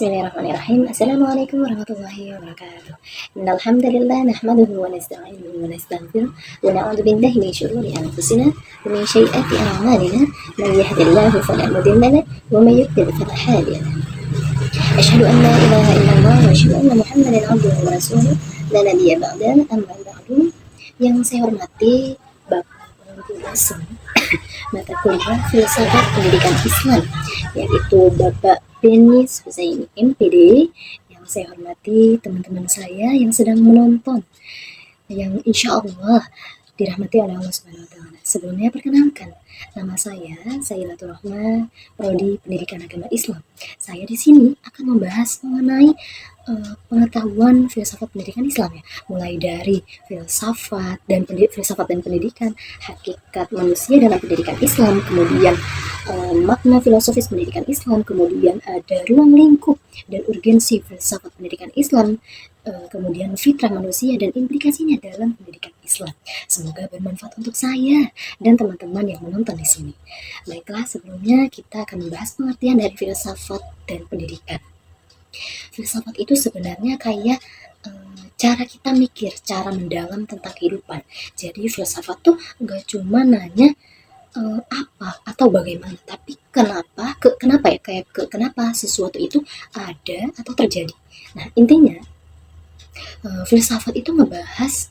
Bismillahirrahmanirrahim. Assalamualaikum warahmatullahi wabarakatuh. Innal hamdalillah nahmaduhu wa nasta'inuhu wa nastaghfiruh wa na'udzu billahi min shururi anfusina wa min sayyiati a'malina. Man yahdihillahu fala mudilla lahu wa man yudlil fala hadiya lahu. Asyhadu an la ilaha illallah wa asyhadu anna Muhammadan abduhu wa rasuluh. La nabiyya ba'dahu amma ba'du. Yang saya hormati Bapak dosen mata kuliah Filsafat Pendidikan Islam, yaitu Bapak Denis Husaini MPD. Yang saya hormati teman-teman saya yang sedang menonton, yang insya Allah dirahmati oleh Allah Subhanahu wa Ta'ala. Sebelumnya perkenalkan, nama saya Sayyidatul Rahma, Prodi Pendidikan Agama Islam. Saya di sini akan membahas mengenai pengetahuan filsafat pendidikan Islam, ya, mulai dari filsafat dan pendidikan, hakikat manusia dalam pendidikan Islam, kemudian makna filosofis pendidikan Islam, kemudian ada ruang lingkup dan urgensi filsafat pendidikan Islam, kemudian fitrah manusia dan implikasinya dalam pendidikan Islam. Semoga bermanfaat untuk saya dan teman-teman yang menonton di sini. Baiklah, sebelumnya kita akan membahas pengertian dari filsafat dan pendidikan. Filsafat itu sebenarnya kayak cara kita mikir, cara mendalam tentang kehidupan. Jadi filsafat tuh gak cuma nanya apa atau bagaimana, tapi kenapa sesuatu itu ada atau terjadi. Nah, intinya filsafat itu ngebahas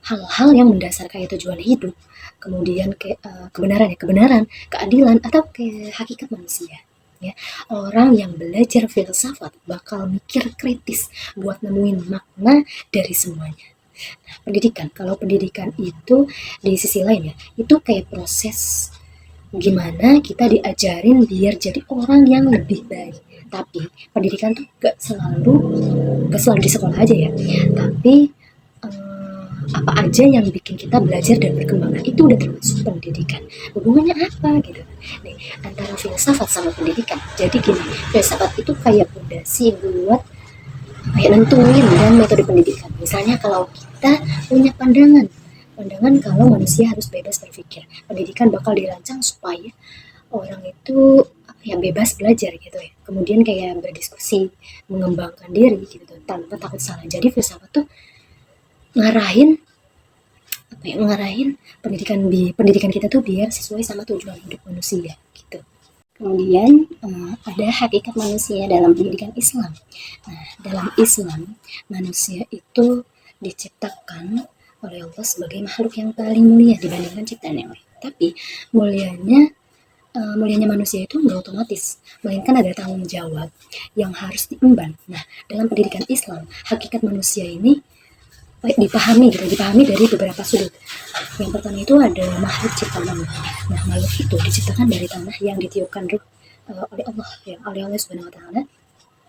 hal-hal yang mendasar kayak tujuan hidup, kemudian kebenaran, keadilan, atau hakikat manusia. Ya, orang yang belajar filsafat bakal mikir kritis buat nemuin makna dari semuanya. Nah, kalau pendidikan itu di sisi lain, ya, itu kayak proses gimana kita diajarin biar jadi orang yang lebih baik. Tapi pendidikan tuh gak selalu di sekolah aja, ya, tapi apa aja yang bikin kita belajar dan berkembang, itu udah termasuk pendidikan. Hubungannya apa gitu nih antara filsafat sama pendidikan? Jadi gini, filsafat itu kayak fondasi buat nentuin dan metode pendidikan. Misalnya kalau kita punya pandangan kalau manusia harus bebas berpikir, pendidikan bakal dirancang supaya orang itu bebas belajar gitu, ya. Kemudian kayak berdiskusi, mengembangkan diri gitu tanpa takut salah. Jadi filsafat tuh ngarahin pendidikan kita tuh biar sesuai sama tujuan hidup manusia gitu. Kemudian ada hakikat manusia dalam pendidikan Islam. Nah, dalam Islam manusia itu diciptakan oleh Allah sebagai makhluk yang paling mulia dibandingkan ciptaan yang lain. Tapi mulianya manusia itu nggak otomatis, melainkan ada tanggung jawab yang harus diemban. Nah, dalam pendidikan Islam, hakikat manusia ini dipahami dari beberapa sudut. Yang pertama itu ada makhluk ciptaan Allah. Nah, makhluk itu diciptakan dari tanah yang ditiupkan ruh oleh Allah, ya, oleh Allah Subhanahu wa Ta'ala.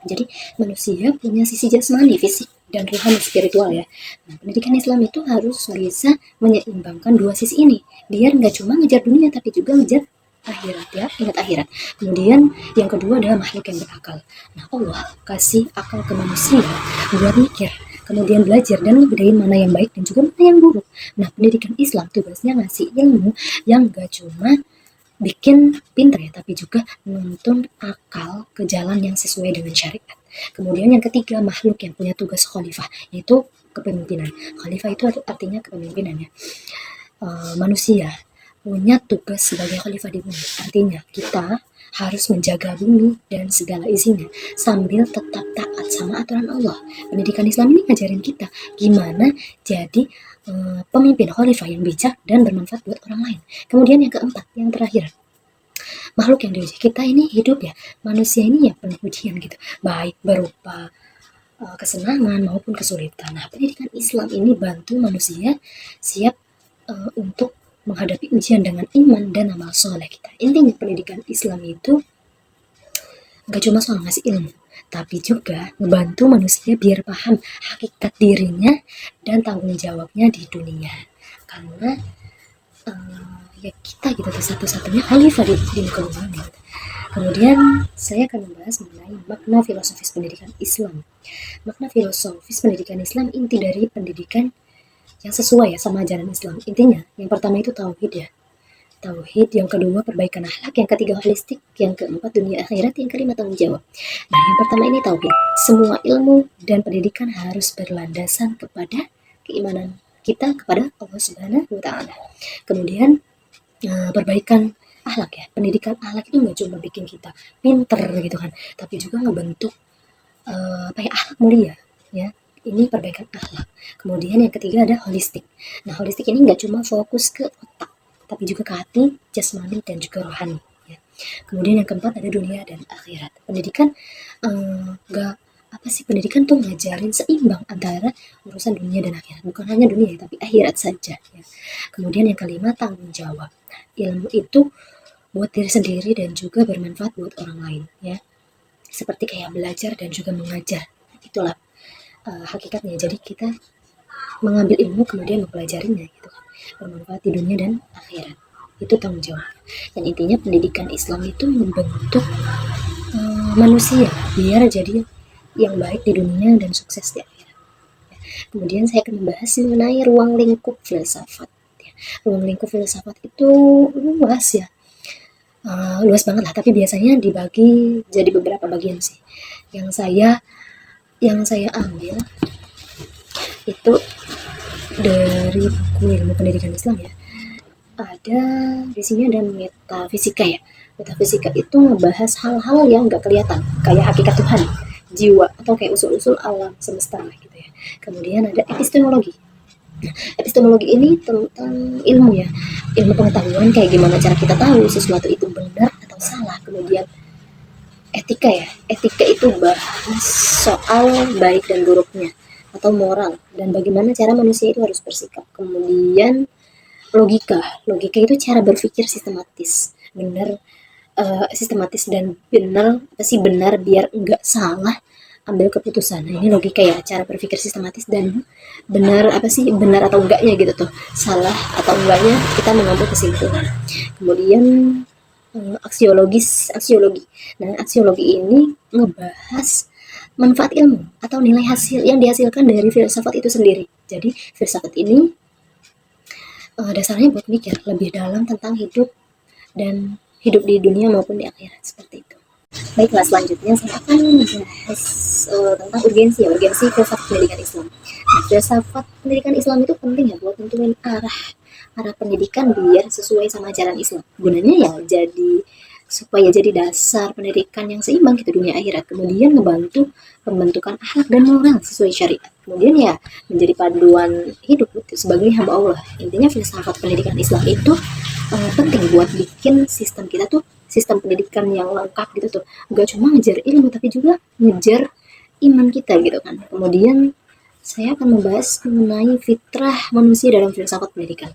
Jadi manusia punya sisi jasmani, fisik, dan rohani spiritual, ya. Nah, pendidikan Islam itu harus bisa menyeimbangkan dua sisi ini, biar nggak cuma ngejar dunia tapi juga ngejar akhirat, ya, ingat akhirat. Kemudian yang kedua adalah makhluk yang berakal. Nah, Allah kasih akal ke manusia buat mikir, kemudian belajar dan ngebedain mana yang baik dan juga mana yang buruk. Nah, pendidikan Islam tugasnya ngasih ilmu yang gak cuma bikin pintar, ya, tapi juga menuntun akal ke jalan yang sesuai dengan syariat. Kemudian yang ketiga, makhluk yang punya tugas khalifah, yaitu kepemimpinan. Khalifah itu artinya kepemimpinan, ya. Manusia punya tugas sebagai khalifah di bumi. Artinya kita harus menjaga bumi dan segala isinya sambil tetap taat sama aturan Allah. Pendidikan Islam ini ngajarin kita gimana jadi pemimpin khalifah yang bijak dan bermanfaat buat orang lain. Kemudian yang keempat, yang terakhir, makhluk yang diuji. Kita ini hidup, ya, manusia ini ya penuh ujian gitu, baik berupa kesenangan maupun kesulitan. Nah, pendidikan Islam ini bantu manusia siap untuk menghadapi ujian dengan iman dan amal soleh kita. Intinya pendidikan Islam itu gak cuma soal ngasih ilmu, tapi juga ngebantu manusia biar paham hakikat dirinya dan tanggung jawabnya di dunia. Karena ya kita gitu satu-satunya khalifah di muka bumi. Kemudian saya akan membahas mengenai makna filosofis pendidikan Islam. Makna filosofis pendidikan Islam, inti dari pendidikan yang sesuai, ya, sama ajaran Islam. Intinya yang pertama itu tauhid, ya. tauhid, yang kedua perbaikan akhlak, yang ketiga holistik, yang keempat dunia akhirat, yang kelima tanggung jawab. Nah, yang pertama ini tauhid. Semua ilmu dan pendidikan harus berlandasan kepada keimanan kita kepada Allah Subhanahu wa taala. Kemudian perbaikan akhlak ya. Pendidikan akhlak itu nggak cuma bikin kita pinter gitu kan, tapi juga ngebentuk akhlak mulia ya. Ini perbaikan akhlak. Kemudian yang ketiga ada holistik. Nah, holistik ini nggak cuma fokus ke otak, tapi juga ke hati, jasmani, dan juga rohani. Ya. Kemudian yang keempat ada dunia dan akhirat. Pendidikan nggak pendidikan tuh ngajarin seimbang antara urusan dunia dan akhirat. Bukan hanya dunia, tapi akhirat saja. Ya. Kemudian yang kelima tanggung jawab. Nah, ilmu itu buat diri sendiri dan juga bermanfaat buat orang lain. Ya. Seperti kayak belajar dan juga mengajar. Itulah hakikatnya. Jadi kita mengambil ilmu kemudian mempelajarinya gitu kan, bermanfaat di dunia dan akhirat. Itu tanggung jawab. Dan intinya pendidikan Islam itu membentuk manusia biar jadi yang baik di dunia dan sukses di akhirat. Kemudian saya akan membahas mengenai ruang lingkup filsafat. Ruang lingkup filsafat itu luas ya, luas banget lah. Tapi biasanya dibagi jadi beberapa bagian sih. Yang saya ambil itu dari buku ilmu pendidikan Islam ya. Ada di sini ada metafisika ya. Metafisika itu ngebahas hal-hal yang nggak kelihatan, kayak hakikat Tuhan, jiwa, atau kayak usul-usul alam semesta gitu ya. Kemudian ada epistemologi. Nah, epistemologi ini tentang ilmu ya, ilmu pengetahuan, kayak gimana cara kita tahu sesuatu itu benar atau salah. Kemudian etika ya, etika itu bahas soal baik dan buruknya atau moral dan bagaimana cara manusia itu harus bersikap. Kemudian logika itu cara berpikir sistematis, sistematis dan benar biar enggak salah ambil keputusan. Nah, ini logika ya, cara berpikir sistematis dan benar atau enggaknya gitu tuh, salah atau enggaknya kita mengambil kesimpulan. Kemudian aksiologi. Nah, aksiologi ini ngebahas manfaat ilmu atau nilai hasil yang dihasilkan dari filsafat itu sendiri. Jadi filsafat ini dasarnya buat mikir lebih dalam tentang hidup di dunia maupun di akhirat, seperti itu. Baiklah, selanjutnya saya akan membahas tentang urgensi filsafat pendidikan Islam. Nah, filsafat pendidikan Islam itu penting ya buat nentuin arah pendidikan biar sesuai sama ajaran Islam. Gunanya ya supaya jadi dasar pendidikan yang seimbang gitu dunia akhirat. Kemudian ngebantu pembentukan akhlak dan moral sesuai syariat. Kemudian ya menjadi panduan hidup gitu, sebagai hamba Allah. Intinya filsafat pendidikan Islam itu penting buat bikin sistem kita tuh sistem pendidikan yang lengkap gitu tuh. Gak cuma ngejar ilmu tapi juga ngejar iman kita gitu kan. Kemudian saya akan membahas mengenai fitrah manusia dalam filsafat pendidikan.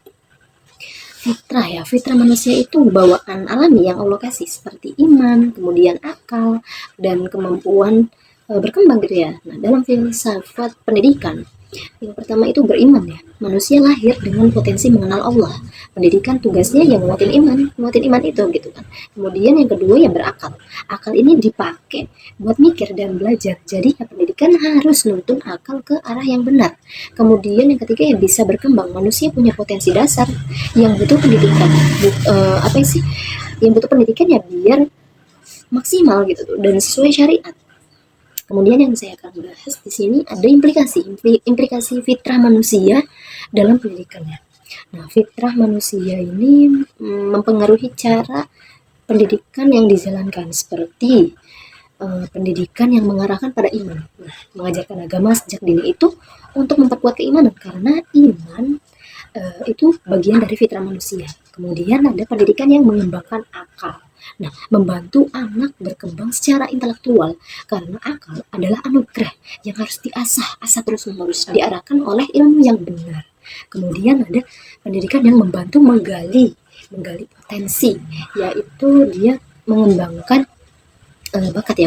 Fitrah manusia itu bawaan alami yang Allah kasih seperti iman, kemudian akal, dan kemampuan berkembang gitu ya. Nah, dalam filsafat pendidikan, yang pertama itu beriman ya. Manusia lahir dengan potensi mengenal Allah. Pendidikan tugasnya yang nguatin iman itu gitu kan. Kemudian yang kedua yang berakal. Akal ini dipakai buat mikir dan belajar. Jadi ya pendidikan harus nuntun akal ke arah yang benar. Kemudian yang ketiga yang bisa berkembang. Manusia punya potensi dasar yang butuh pendidikan. Yang butuh pendidikan ya biar maksimal gitu dan sesuai syariat. Kemudian yang saya akan bahas di sini ada implikasi fitrah manusia dalam pendidikannya. Nah, fitrah manusia ini mempengaruhi cara pendidikan yang dijalankan, seperti pendidikan yang mengarahkan pada iman. Nah, mengajarkan agama sejak dini itu untuk memperkuat keimanan, karena iman itu bagian dari fitrah manusia. Kemudian ada pendidikan yang mengembangkan akal. Nah, membantu anak berkembang secara intelektual, karena akal adalah anugerah yang harus asah terus-menerus, diarahkan oleh ilmu yang benar. Kemudian ada pendidikan yang membantu menggali potensi, yaitu dia mengembangkan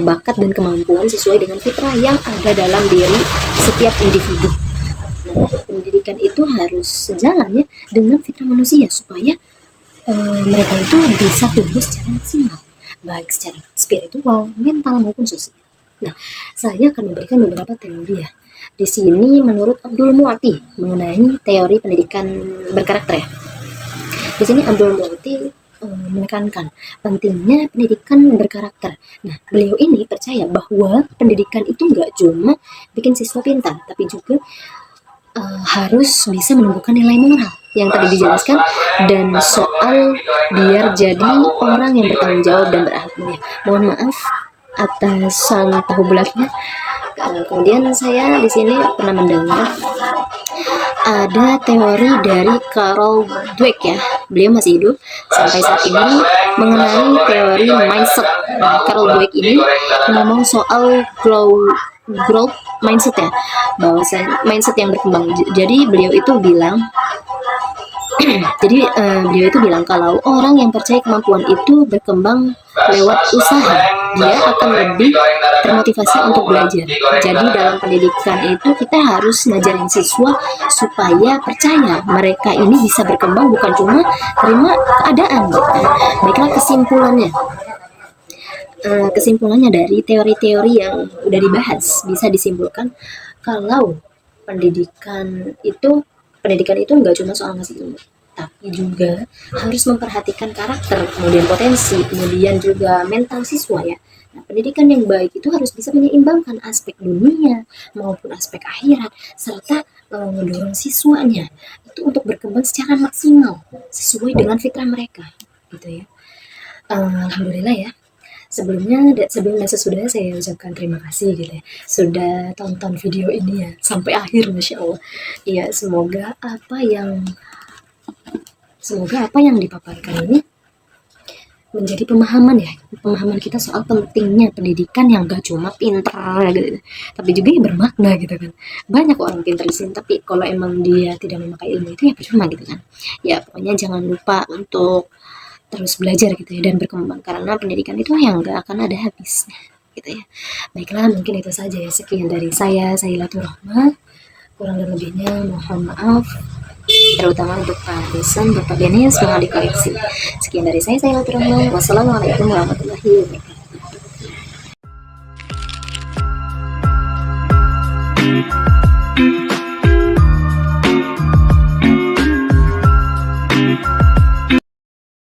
bakat dan kemampuan sesuai dengan fitrah yang ada dalam diri setiap individu. Nah, pendidikan itu harus sejalan ya dengan fitrah manusia supaya mereka itu bisa tumbuh secara maksimal, baik secara spiritual, mental maupun sosial. Nah, saya akan memberikan beberapa teori ya. Di sini menurut Abdul Muati mengenai teori pendidikan berkarakter ya. Di sini Abdul Muti menekankan pentingnya pendidikan berkarakter. Nah, beliau ini percaya bahwa pendidikan itu nggak cuma bikin siswa pintar, tapi juga harus bisa menumbuhkan nilai moral yang tadi dijelaskan, dan soal biar jadi orang yang bertanggung jawab dan berakhlak mulia. Mohon maaf atas salah tahu bulatnya. Kemudian saya di sini pernah mendengar ada teori dari Carol Dweck ya, beliau masih hidup sampai saat ini, mengenai teori mindset. Nah, Carol Dweck ini ngomong soal growth mindset ya, bahwa mindset yang berkembang. Jadi beliau itu bilang beliau itu bilang kalau orang yang percaya kemampuan itu berkembang lewat usaha, dia akan lebih termotivasi untuk belajar. Jadi dalam pendidikan itu kita harus ngajarin siswa supaya percaya mereka ini bisa berkembang, bukan cuma terima keadaan. Baiklah, kesimpulannya dari teori-teori yang udah dibahas bisa disimpulkan kalau pendidikan itu nggak cuma soal ngasih ilmu, tapi juga harus memperhatikan karakter, kemudian potensi, kemudian juga mental siswa ya. Nah, pendidikan yang baik itu harus bisa menyeimbangkan aspek dunia maupun aspek akhirat, serta mendorong siswanya itu untuk berkembang secara maksimal sesuai dengan fitrah mereka, gitu ya. Alhamdulillah ya. Sebelum dan sesudah saya ucapkan terima kasih gitu ya, sudah tonton video ini ya sampai akhir, Masya Allah. Ya, semoga apa yang dipaparkan ini menjadi pemahaman kita soal pentingnya pendidikan yang gak cuma pintar gitu, tapi juga yang bermakna gitu kan. Banyak orang pintar di sini, tapi kalau emang dia tidak memakai ilmu itu ya percuma gitu kan. Ya pokoknya jangan lupa untuk terus belajar gitu ya dan berkembang, karena pendidikan itu yang gak akan ada habisnya gitu ya. Baiklah, mungkin itu saja ya, sekian dari saya Sailatul Rahmah. Kurang dan lebihnya mohon maaf, terutama untuk Pak Desan, Bapak Denis, mohon dikoreksi. Sekian dari saya Sailatul Rahmah. Wassalamualaikum warahmatullahi wabarakatuh.